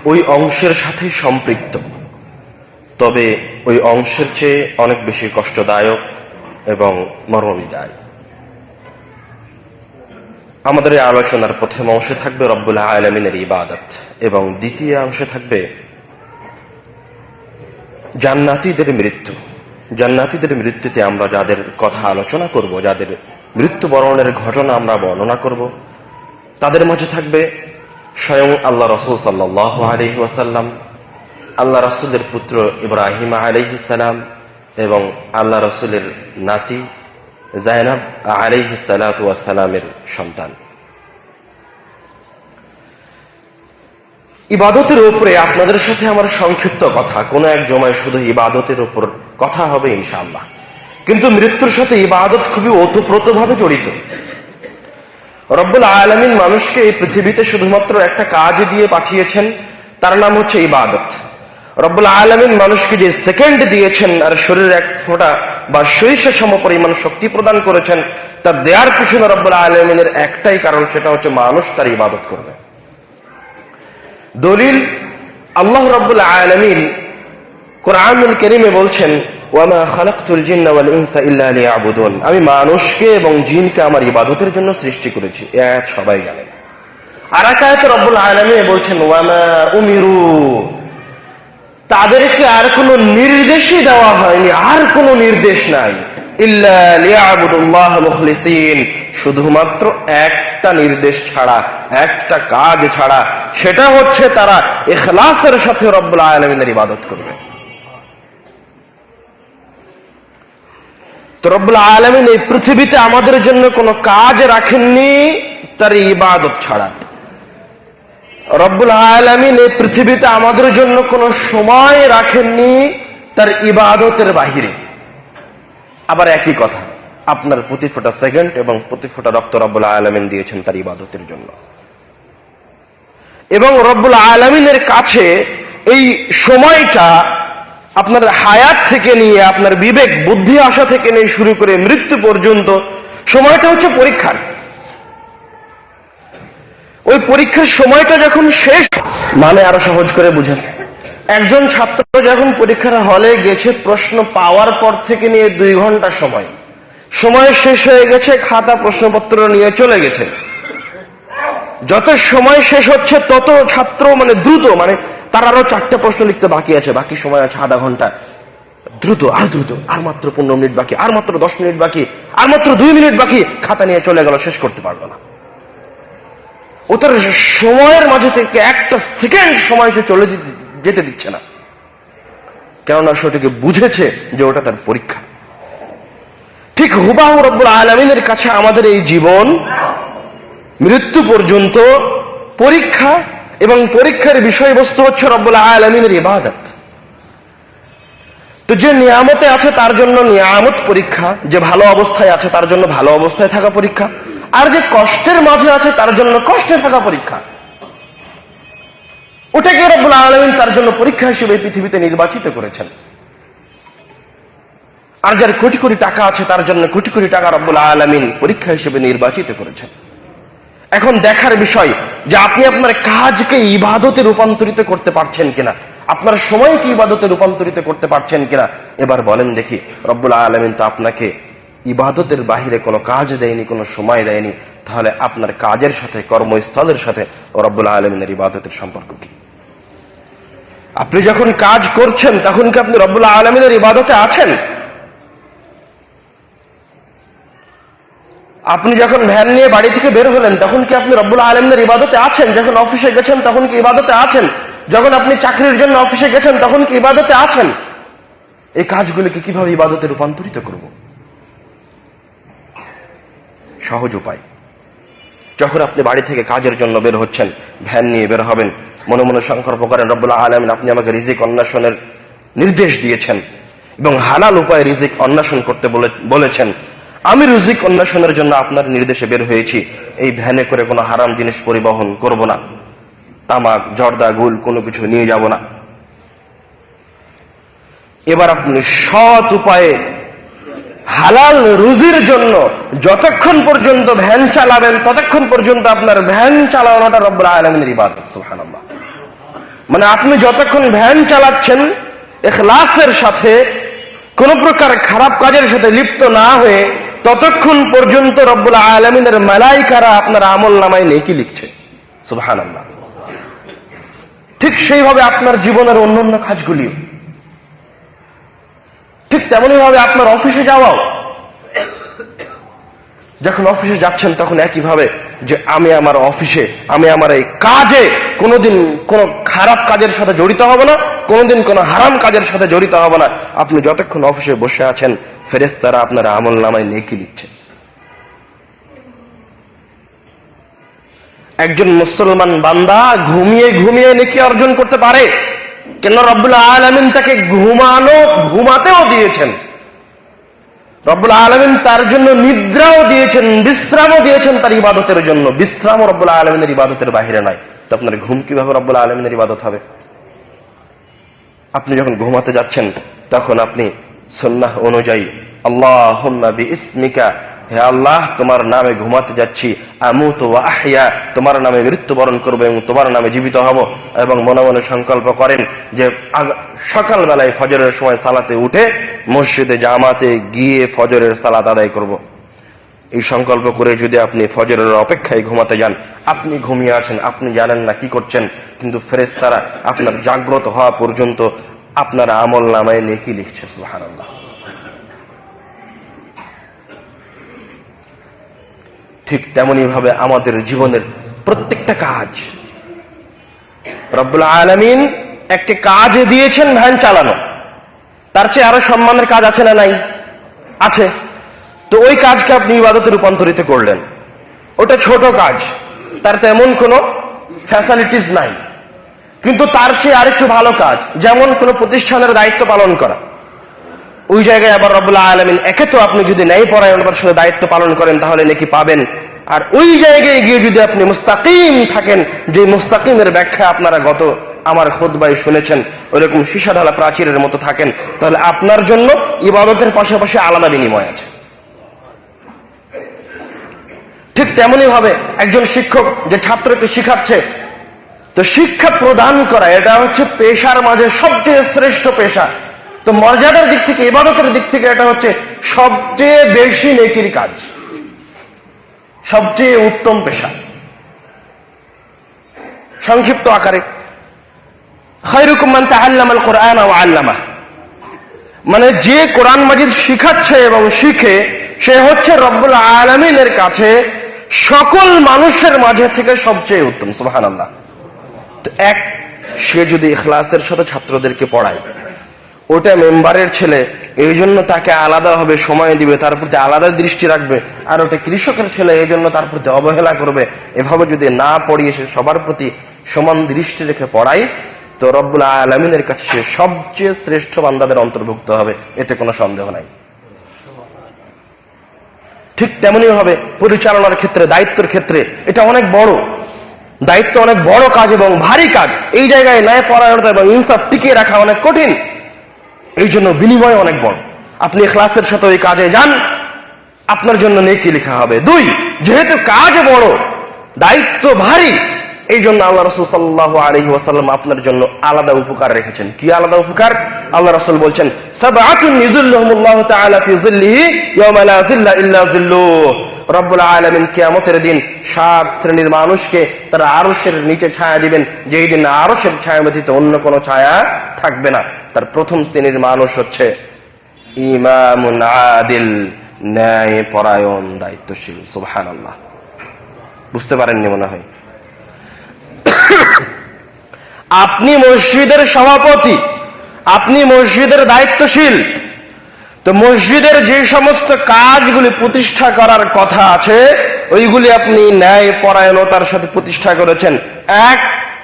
ওই অংশের সাথে সম্পৃক্ত, তবে ওই অংশের চেয়ে অনেক বেশি কষ্টদায়ক এবং মর্মবিদায়। আমাদের এই আলোচনার প্রথম অংশে থাকবে রব্বুল আলামিনের ইবাদত এবং দ্বিতীয় অংশে থাকবে জান্নাতীদের মৃত্যু। জান্নাতীদের মৃত্যুতে আমরা যাদের কথা আলোচনা করব, যাদের মৃত্যুবরণের ঘটনা আমরা বর্ণনা করব, তাদের মাঝে থাকবে স্বয়ং আল্লাহ রাসূল সাল্লাল্লাহু আলাইহি ওয়াসাল্লাম, আল্লাহ রাসূলের পুত্র ইব্রাহিম আলাইহিস সালাম এবং আল্লাহ রাসূলের নাতি জায়নাব আলাইহিস সালাতু ওয়াস সালামের সন্তান। ইবাদতের উপরে আপনাদের সাথে আমার সংক্ষিপ্ত কথা, কোন এক জমায় শুধু ইবাদতের উপর কথা হবে ইনশাআল্লাহ, কিন্তু মৃত্যুর সাথে ইবাদত খুবই ওতপ্রোতভাবে জড়িত। রব্বুল আলামিন মানুষকে এই পৃথিবীতে শুধুমাত্র একটা কাজ দিয়ে পাঠিয়েছেন, তার নাম হচ্ছে ইবাদত। রব্বুল আলামিন মানুষকে যে সেকেন্ড দিয়েছেন আর শরীরের এক ফোঁটা বা সরিষা সমপরিমাণ শক্তি প্রদান করেছেন, তা দেওয়ার পিছনে রব্বুল আলামিনের একটাই কারণ, সেটা হচ্ছে মানুষ তার ইবাদত করবে। দলিল, আল্লাহ রাব্বুল আলামিন কোরআনুল কারীমে বলছেন, ওয়ামা খালাকতুল জিন্না ওয়াল ইনসা ইল্লা লিয়াবুদুন, আমি মানুষকে এবং জিনকে আমার ইবাদতের জন্য সৃষ্টি করেছি। এই আয়াত সবাই জানেন। আর এক আয়াতে রব্বুল আলামিন বলছেন, ওয়ামা উমিরু, তাদেরকে আর কোনো নির্দেশই দেওয়া হয়নি, আর কোনো নির্দেশ নাই, ইল্লা লিয়াবুদুল্লাহ মুখলিসিন, শুধুমাত্র একটা নির্দেশ ছাড়া, একটা কাজ ছাড়া, সেটা হচ্ছে তারা ইখলাসের সাথে রব্বুল আলামিনের ইবাদত করবে। তো রব্বুল আলামিন এই পৃথিবীতে আমাদের জন্য কোনো কাজ রাখেননি তার ইবাদত ছাড়া। রব্বুল আলামিন এই পৃথিবীতে আমাদের জন্য কোনো সময় রাখেননি তার ইবাদতের বাহিরে। আবার একই কথা, আপনার প্রতি ফোঁটা সেকেন্ড এবং প্রতি ফোঁটা রক্ত রব্বুল আলামিন দিয়েছেন তার ইবাদতের জন্য। এবং রব্বুল আলামিনের কাছে এই সময়টা আপনার হায়াত থেকে নিয়ে, আপনার বিবেক বুদ্ধি আসা থেকে নিয়ে শুরু করে মৃত্যু পর্যন্ত সময়টা হচ্ছে পরীক্ষার। ওই পরীক্ষার সময়টা যখন শেষ, মানে আরো সহজ করে বুঝেন, একজন ছাত্র যখন পরীক্ষার হলে গেছে, প্রশ্ন পাওয়ার পর থেকে নিয়ে 2 ঘন্টা সময় শেষ হয়ে গেছে, খাতা প্রশ্নপত্র নিয়ে চলে গেছে। যত সময় শেষ হচ্ছে তত ছাত্র দ্রুত, তার আরো 4টা প্রশ্ন লিখতে বাকি আছে, বাকি সময় আছে আধা ঘন্টা, দ্রুত, আর মাত্র 15 মিনিট বাকি, আর মাত্র 10 মিনিট বাকি, আর মাত্র 2 মিনিট বাকি, খাতা নিয়ে চলে গেল, শেষ করতে পারবে না। ও তার সময়ের মাঝে থেকে একটা সেকেন্ড সময় সে চলে যেতে দিচ্ছে না, কেননা সেটাকে বুঝেছে যে ওটা তার পরীক্ষা। ঠিক হুবাহু রব্বুল আলামিনের কাছে আমাদের এই জীবন মৃত্যু পর্যন্ত পরীক্ষা, এবং পরীক্ষার বিষয়বস্তু হচ্ছে রব্বুল আলামিনের ইবাদত। তো যে নিয়ামতে আছে তার জন্য নিয়ামত পরীক্ষা, যে ভালো অবস্থায় আছে তার জন্য ভালো অবস্থায় থাকা পরীক্ষা, আর যে কষ্টের মাঝে আছে তার জন্য কষ্টে থাকা পরীক্ষা। ওটাকে রব্বুল আলামিন তার জন্য পরীক্ষা হিসেবে পৃথিবীতে নির্বাচিত করেছেন। আর যার কোটি কোটি টাকা আছে তার জন্য কোটি কোটি টাকা রব্বুল আলামিন পরীক্ষা হিসেবে নির্বাচিত করেছেন। এখন দেখার বিষয় যে আপনি আপনার কাজকে ইবাদতে রূপান্তরিত করতে পারছেন কিনা, আপনার সময়কে ইবাদতে রূপান্তরিত করতে পারছেন কিনা। এবার বলেন দেখি, রব্বুল আলামিন তো আপনাকে ইবাদতের বাহিরে কোনো কাজ দেয়নি, কোনো সময় দেয়নি, তাহলে আপনার কাজের সাথে, কর্মস্থলের সাথে রব্বুল আলামিনের ইবাদতের সম্পর্ক কি? আপনি যখন কাজ করছেন তখন কি আপনি রব্বুল আলামিনের ইবাদতে আছেন? আপনি যখন ভ্যান নিয়ে বাড়ি থেকে বের হলেন তখন কি আপনি রব্বুল আলামিনের ইবাদতে আছেন? যখন অফিসে গেছেন তখন কি ইবাদতে আছেন? যখন আপনি চাকরির জন্য অফিসে গেছেন তখন কি ইবাদতে আছেন? এই কাজগুলিকে কিভাবে ইবাদতে রূপান্তরিত করব? সহজ উপায়, যখন আপনি বাড়ি থেকে কাজের জন্য বের হচ্ছেন, ভ্যান নিয়ে বের হবেন, মনে মনে সংকল্প করেন, রব্বুল আলামিন আপনি আমাকে রিজিক অন্বেষণের নির্দেশ দিয়েছেন এবং হালাল উপায়ে রিজিক অন্বেষণ করতে বলেছেন। আমি রিজিক অন্বেষণের জন্য আপনার নির্দেশে বের হয়েছি। এই ভ্যানে করে কোনো হারাম জিনিস পরিবহন করব না, তামাক, জর্দা, গুল কোনো কিছু নিয়ে যাব না। এবার আপনি সৎ উপায়ে হালাল রুজির জন্য যতক্ষণ পর্যন্ত ভ্যান চালাবেন ততক্ষণ পর্যন্ত আপনার ভ্যান চালানোটা রব্বুল আলামিনের ইবাদত। সুবহানাল্লাহ। মানে আপনি যতক্ষণ ভ্যান চালাচ্ছেন ইখলাসের সাথে, কোন প্রকার খারাপ কাজের সাথে লিপ্ত না হয়ে, ততক্ষণ পর্যন্ত রব্বুল আলামিনের মালাইকারা আপনার আমল নামায় নেকি লিখছে। সুবহানাল্লাহ। ঠিক সেইভাবে আপনার জীবনের অন্যান্য কাজগুলিও, ঠিক তেমনি ভাবে আপনার অফিসে যাওয়াও। যখন অফিসে যাচ্ছেন তখন একইভাবে যে আমি আমার অফিসে, আমি আমার এই কাজে কোনোদিন কোন খারাপ কাজের সাথে জড়িত হব না, কোনোদিন কোন হারাম কাজের সাথে জড়িত হব না। আপনি যতক্ষণ অফিসে বসে আছেন, ফেরেশতারা আপনার আমল নামায় নেকি লিখছে। একজন মুসলমান বান্দা ঘুমিয়ে ঘুমিয়ে নেকি অর্জন করতে পারে, কেন রব্বুল আলামিন তাকে ঘুমাতেও দিয়েছেন। রব্বুল আলামিন তার জন্য নিদ্রাও দিয়েছেন, বিশ্রামও দিয়েছেন তার ইবাদতের জন্য। বিশ্রামও রব্বুল আলামিনের ইবাদতের বাহিরে নয়। তো আপনার ঘুম কিভাবে রব্বুল আলামিনের ইবাদত হবে? আপনি যখন ঘুমাতে যাচ্ছেন তখন আপনি সুন্নাহ অনুযায়ী আল্লাহুম্মা বিইসমিকা, হে আল্লাহ তোমার নামে ঘুমাতে যাচ্ছি, আমুতু ওয়া আহইয়া, তোমার নামে মৃত্যুবরণ করব এবং তোমার নামে জীবিত হব। এবং মনে মনে সংকল্প করেন যে সকালবেলায় ফজরের সময় সালাতে উঠে মসজিদে জামাতে গিয়ে ফজরের সালাত আদায় করব। এই সংকল্প করে যদি আপনি ফজরের অপেক্ষায় ঘুমাতে যান, আপনি ঘুমিয়ে আছেন, আপনি জানেন না কি করছেন, কিন্তু ফেরেশতারা আপনার জাগ্রত হওয়া পর্যন্ত আপনার আমল নামায় নেকি লিখছে। সুবহানাল্লাহ। ঠিক তেমনি ভাবে আমাদের জীবনের প্রত্যেকটা কাজ রব্বুল আলামিন একটি কাজ দিয়েছেন, ভ্যান চালানো। তার চেয়ে আরো সম্মানের কাজ আছে না নাই? আছে। তো ওই কাজকে আপনি ইবাদতে রূপান্তরিত করলেন। ওটা ছোট কাজ, তার তেমন কোনো ফ্যাসিলিটিস নাই, কিন্তু তার চেয়ে আরেকটু ভালো কাজ, যেমন কোনো প্রতিষ্ঠানের দায়িত্ব পালন করা। ওই জায়গায় আবার রব্বুল আলামিন, একে তো আপনি যদি ন্যায় পরায়ণতার সাথে দায়িত্ব পালন করেন তাহলে নাকি পাবেন, আর ওই জায়গায় গিয়ে যদি আপনি মুস্তাকিম থাকেন, যে মুস্তাকিমের ব্যাখ্যা আপনারা গত আমার খুতবায় শুনেছেন, ওইরকম সীসা ঢালা প্রাচীরের মতো থাকেন, তাহলে আপনার জন্য ইবাদতের পাশাপাশি আলাদা বিনিময় আছে। ঠিক তেমনি ভাবে একজন শিক্ষক যে ছাত্রকে শিখাচ্ছে, তো শিক্ষা প্রদান করা এটা হচ্ছে পেশার মাঝে সবচেয়ে শ্রেষ্ঠ পেশা। তো মর্যাদার দিক থেকে, ইবাদতের দিক থেকে এটা হচ্ছে সবচেয়ে বেশি নেকির কাজ, সবচেয়ে উত্তম পেশা। সংক্ষিপ্ত আকারে খায়রুকুম মান তাআল্লামাল কুরআন ওয়া আল্লামাহ, মানে যে কোরআন মাজিদ শিখাচ্ছে এবং শিখে, সে হচ্ছে রব্বুল আলামিনের কাছে সকল মানুষের মাঝে থেকে সবচেয়ে উত্তম। সুবহানাল্লাহ। তো সে যদি ইখলাসের সাথে ছাত্রদেরকে পড়ায়, ওটা মেম্বারের ছেলে, এই জন্য তাকে আলাদাভাবে সময় দিবে, তার প্রতি আলাদা দৃষ্টি রাখবে, আর ওটা কৃষকের ছেলে, এই জন্য তার প্রতি অবহেলা করবে, এভাবে যদি না পড়িয়ে সে সবার প্রতি সমান দৃষ্টি রেখে পড়ায়, তো রব্বুল আলামিনের কাছে সে সবচেয়ে শ্রেষ্ঠ বান্দাদের অন্তর্ভুক্ত হবে, এতে কোনো সন্দেহ নাই। ঠিক তেমনি ভাবে পরিচালনার ক্ষেত্রে, দায়িত্বের ক্ষেত্রে এটা অনেক বড় দায়িত্ব, অনেক বড় কাজ এবং ভারী কাজ। এই জায়গায় ন্যায় পরায়ণতা এবং ইনসাফ টিকিয়ে রাখা অনেক কঠিন, এই জন্য বিনিময় অনেক বড়। আপনি ইখলাসের সাথে ওই কাজে যান, আপনার জন্য নেকি লেখা হবে। 2, যেহেতু কাজ বড়, দায়িত্ব ভারী, এই জন্য আল্লাহ রাসূল সাল্লাল্লাহু আলাইহি ওয়াসাল্লাম আপনার জন্য আলাদা উপকার রেখেছেন। কি আলাদা উপকার? আল্লাহ রাসূল বলছেন, সাবআতুন ইযিল্লুহুমুল্লাহু তাআলা ফি যিল্লিহি ইয়াওমা লা যিল্লা ইল্লা যিল্লুহ। রব্বুল আলামিন কিয়ামতের দিন 7 শ্রেণীর মানুষকে তার আরশের নিচে ছায়া দিবেন, যেই দিন আরশের ছায়া ব্যতীত অন্য কোনো ছায়া থাকবে না। তার প্রথম শ্রেণীর মানুষ হচ্ছে ইমামুন আদিল, ন্যায় পরায়ণ, দায়িত্বশীল। সুবহানাল্লাহ। বুঝতে পারেননি মনে হয়? আপনি মসজিদের সভাপতি, আপনি মসজিদের দায়িত্বশীল, তো মসজিদের যে সমস্ত কাজগুলি প্রতিষ্ঠা করার কথা আছে, ওইগুলি আপনি ন্যায় পরায়ণতার সাথে প্রতিষ্ঠা করেছেন। 1,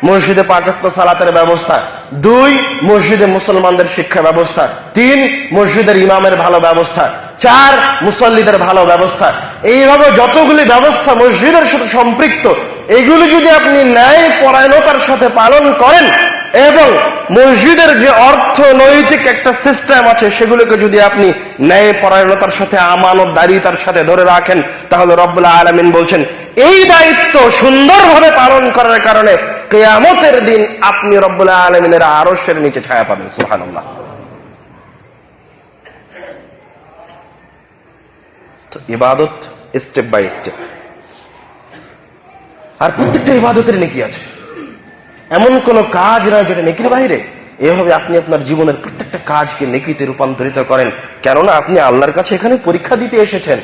মসজিদে 5 ওয়াক্ত সালাতের ব্যবস্থা। 2, মসজিদে মুসলমানদের শিক্ষা ব্যবস্থা। 3, মসজিদের ইমামের ভালো ব্যবস্থা। 4, মুসল্লিদের ভালো ব্যবস্থা। এইভাবে যতগুলি ব্যবস্থা মসজিদের সাথে সম্পৃক্ত, এগুলি যদি আপনি ন্যায় পরায়ণতার সাথে পালন করেন এবং মসজিদের যে অর্থনৈতিক একটা সিস্টেম আছে, সেগুলোকে যদি আপনি ন্যায় পরায়ণতার সাথে, আমানতদারিতার সাথে ধরে রাখেন, তাহলে রব্বুল আলামিন বলছেন, এই দায়িত্ব সুন্দরভাবে পালন করার কারণে কিয়ামতের দিন আপনি রব্বুল আলামিনের আরশের নিচে ছায়া পাবেন। সুবহানাল্লাহ। তো ইবাদত স্টেপ বাই স্টেপ, আর প্রত্যেকটা ইবাদতের নেকি আছে, এমন কোন কাজ নয় যেটা নেকির বাইরে। এভাবে আপনি আপনার জীবনের প্রত্যেকটা কাজকে নেকিতে রূপান্তরিত করেন, কেননা আপনি আল্লাহর কাছে এখানে পরীক্ষা দিতে এসেছেন।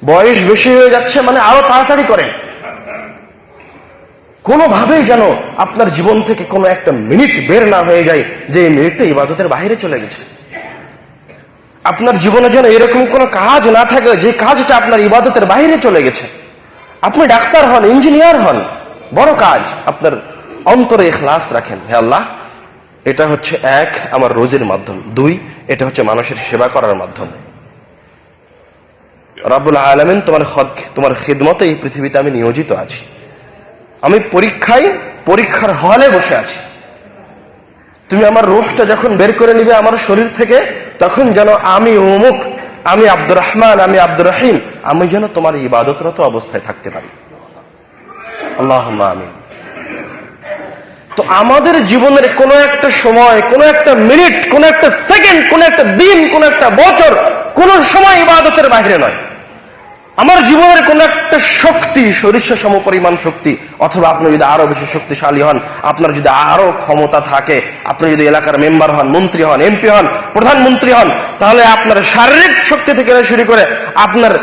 বয়স বেশি হয়ে যাচ্ছে মানে আরো তাড়াতাড়ি করেন, কোনোভাবেই যেন আপনার জীবন থেকে কোনো একটা মিনিট বের না হয়ে যায় যে এই মিনিটটা ইবাদতের বাইরে চলে গেছে। আপনার জীবনে যেন এরকম কোনো কাজ না থাকে যে কাজটা আপনার ইবাদতের বাইরে চলে গেছে। আপনি ডাক্তার হন, ইঞ্জিনিয়ার হন, বড় কাজ, আপনার অন্তরে ইখলাস রাখেন, হে আল্লাহ এটা হচ্ছে এক আমার রোজের মাধ্যম, দুই এটা হচ্ছে মানুষের সেবা করার মাধ্যম। রব্বুল আলামিন তোমার খিদমতে এই পৃথিবীতে আমি নিয়োজিত আছি, আমি পরীক্ষার হলে বসে আছি। তুমি আমার রূহটা যখন বের করে নিবে আমার শরীর থেকে, তখন যেন আমি অমুক, আমি আব্দুর রহমান, আমি আব্দুর রহিম, আমি যেন তোমার ইবাদতরত অবস্থায় থাকতে পারি। আল্লাহুম্মা আমিন। তো আমাদের জীবনের কোনো একটা সময়, কোনো একটা মিনিট, কোনো একটা সেকেন্ড, কোনো একটা দিন, কোনো একটা বছর, কোন সময় ইবাদতের বাইরে নয়। আমার জীবনের কোন একটা শক্তি, সরিষা সমপরিমাণ শক্তি, অথবা আপনি যদি আরো বেশি শক্তিশালী হন, আপনার যদি আরো ক্ষমতা থাকে, আপনি যদি এলাকার মেম্বার হন, মন্ত্রী হন, এমপি হন, প্রধানমন্ত্রী হন, তাহলে আপনার শারীরিক শক্তি থেকে শুরু করে আপনার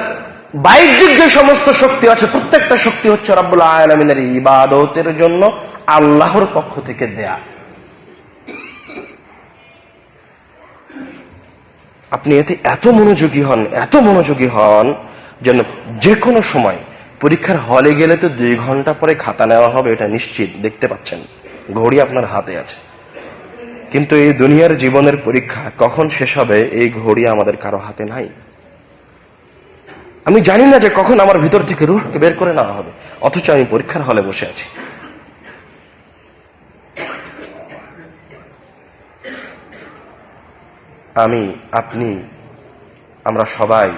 বাহ্যিক যে সমস্ত শক্তি আছে, প্রত্যেকটা শক্তি হচ্ছে রব্বুল আলামিনের ইবাদতের জন্য আল্লাহর পক্ষ থেকে দেয়া। আপনি এতে এত মনোযোগী হন যেন যে কোনো সময় পরীক্ষার হলে গেলে তো 2 ঘন্টা পরে খাতা নেওয়া হবে, এটা নিশ্চিত। দেখতে পাচ্ছেন ঘড়ি আপনার হাতে আছে, কিন্তু এই দুনিয়ার জীবনের পরীক্ষা কখন শেষ হবে এই ঘড়ি আমাদের কারো হাতে নাই। আমি জানি না যে কখন আমার ভিতর থেকে রূহকে বের করে নেওয়া হবে, অথচ আমি পরীক্ষার হলে বসে আছি। আমি, আপনি, আমরা সবাই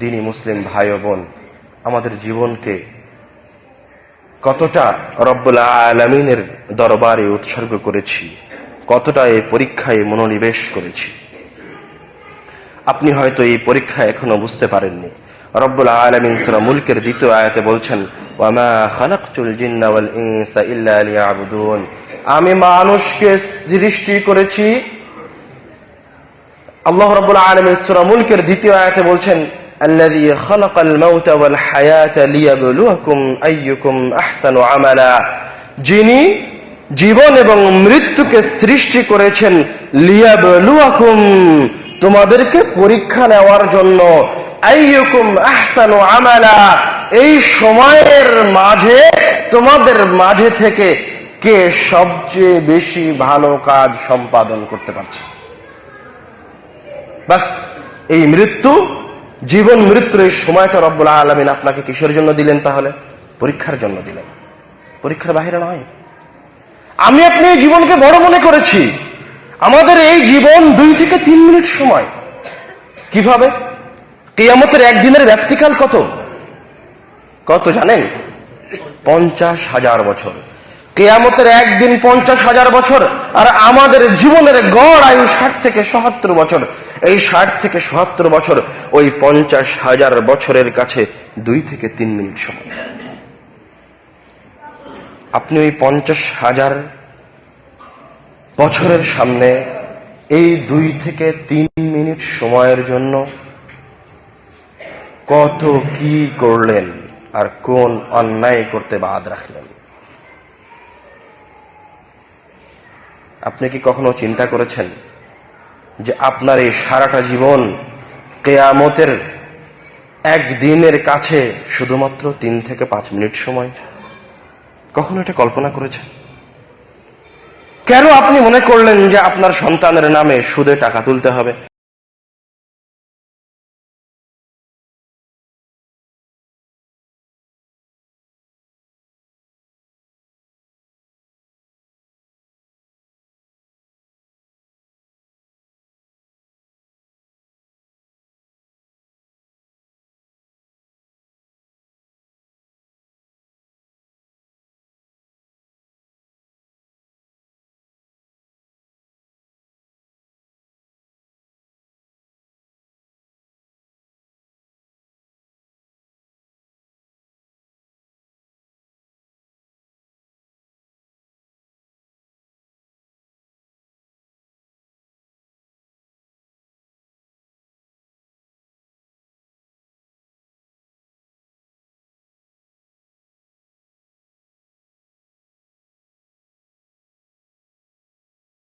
দ্বীনি মুসলিম ভাই ও বোন আমাদের জীবনকে কতটা রব্বুল আলামিনের দরবারে উৎসর্গ করেছি, কতটা এই পরীক্ষায় মনোনিবেশ করেছি। আপনি হয়তো এই পরীক্ষা এখনো বুঝতে পারেননি। রব্বুল আলামিন সূরা মুলকের 2য় আয়াতে বলছেন, ওয়ামা খালাকতুল জিন্না ওয়াল ইনসা ইল্লা লিয়াবুদুন, আমি মানুষকে সৃষ্টি করেছি। আল্লাহ রাব্বুল আলামিন সূরা মুলকের 2য় আয়াতে বলছেন, আল্লাযী খালাকাল মাউতা ওয়াল হায়াতা লিয়াবলুয়াকুম আইয়ুকুম আহসানু আমালা, যিনি জীবন এবং মৃত্যুকে সৃষ্টি করেছেন লিয়াবলুয়াকুম, তোমাদেরকে পরীক্ষা নেওয়ার জন্য, আইয়ুকুম আহসানু আমালা, এই সময়ের মাঝে তোমাদের মাঝে থেকে কে সবচেয়ে বেশি ভালো কাজ সম্পাদন করতে পারছে। বাস এই জীবন মৃত্যুর এই সময়টা রব্বুল আলামিন আপনাকে কিসের জন্য দিলেন? তাহলে পরীক্ষার জন্য দিলেন, পরীক্ষার বাইরে নয়। আমি আপনি এই জীবনকে বড় মনে করেছি। আমাদের এই জীবন 2 থেকে 3 মিনিট সময়। কিভাবে? কিয়ামতের একদিনের ব্যক্তিকাল কত জানেন? 50,000 বছর। কিয়ামতের একদিন 50,000 বছর, আর আমাদের জীবনের গড় আয়ু 60 থেকে 70 বছর। এই 60 থেকে 70 বছর ওই 50,000 বছরের কাছে 2 থেকে 3 মিনিট সময়। আপনি ওই 50,000 বছরের সামনে এই 2 থেকে 3 মিনিট সময়ের জন্য কত কি করলেন আর কোন অন্যায় করতে বাদ রাখলেন? আপনি কি কখনো চিন্তা করেছেন যে আপনার এই সারাটা জীবন কিয়ামতের একদিনের কাছে শুধুমাত্র 3 থেকে 5 মিনিট সময়? কখনো এটা কল্পনা করেছেন? কেন আপনি মনে করলেন যে আপনার সন্তানের নামে সুদে টাকা তুলতে হবে?